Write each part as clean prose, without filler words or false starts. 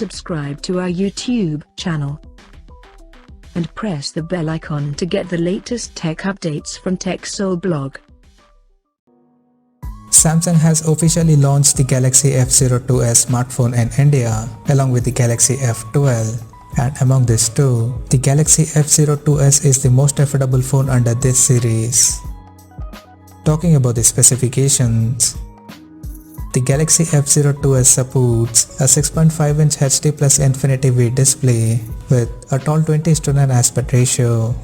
subscribe to our YouTube channel and press the bell icon to get the latest tech updates from TechSole Blog. Samsung has officially launched the Galaxy F02s smartphone in India along with the Galaxy F12. And among these two, the Galaxy F02s is the most affordable phone under this series. Talking about the specifications, the Galaxy F02s supports a 6.5-inch HD Plus Infinity V display with a tall 20:9 aspect ratio.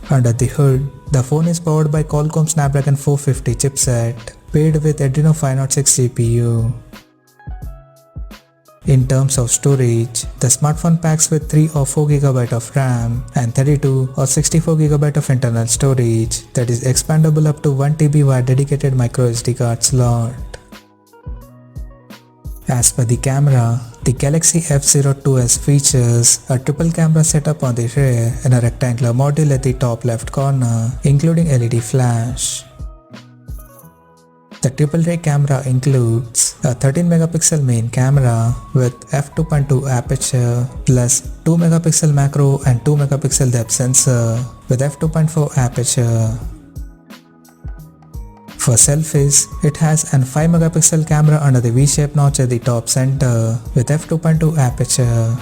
Under the hood, the phone is powered by Qualcomm Snapdragon 450 chipset paired with Adreno 506 GPU. In terms of storage, the smartphone packs with 3 or 4GB of RAM and 32 or 64GB of internal storage that is expandable up to 1TB via dedicated microSD card slot. As per the camera, the Galaxy F02s features a triple camera setup on the rear and a rectangular module at the top left corner, including LED flash. The triple-ray camera includes a 13-megapixel main camera with f2.2 aperture plus 2-megapixel macro and 2-megapixel depth sensor with f2.4 aperture. For selfies, it has an 5-megapixel camera under the V-shaped notch at the top center with f2.2 aperture.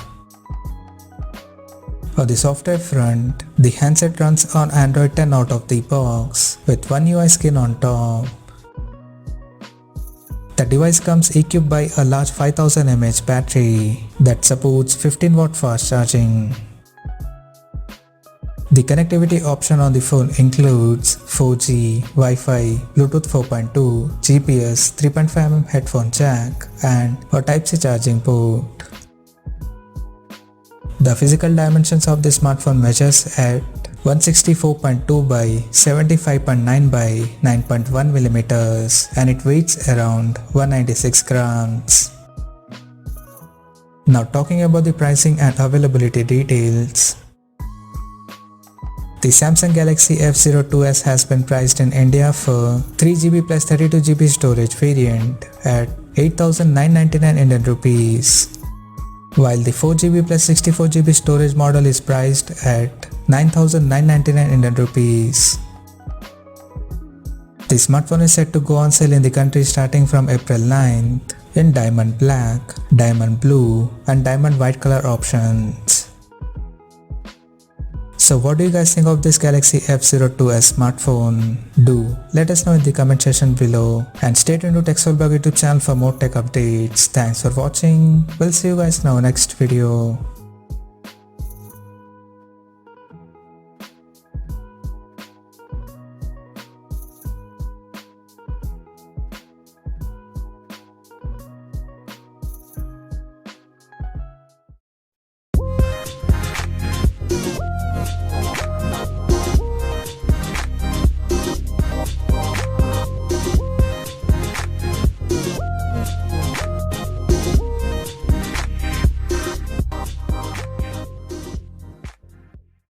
On the software front, the handset runs on Android 10 out of the box with One UI skin on top. The device comes equipped by a large 5000 mAh battery that supports 15-watt fast charging. The connectivity option on the phone includes 4G, Wi-Fi, Bluetooth 4.2, GPS, 3.5mm headphone jack, and a Type-C charging port. The physical dimensions of the smartphone measures at 164.2 by 75.9 by 9.1 mm and it weighs around 196 grams. Now talking about the pricing and availability details. The Samsung Galaxy F02s has been priced in India for 3GB plus 32GB storage variant at 8,999 Indian rupees, while the 4GB plus 64GB storage model is priced at 9,999 Indian rupees. The smartphone is set to go on sale in the country starting from April 9th in diamond black, diamond blue and diamond white color options. So what do you guys think of this Galaxy F02s smartphone? Do let us know in the comment section below and stay tuned to TechSole Blog YouTube channel for more tech updates. Thanks for watching. We'll see you guys in our next video.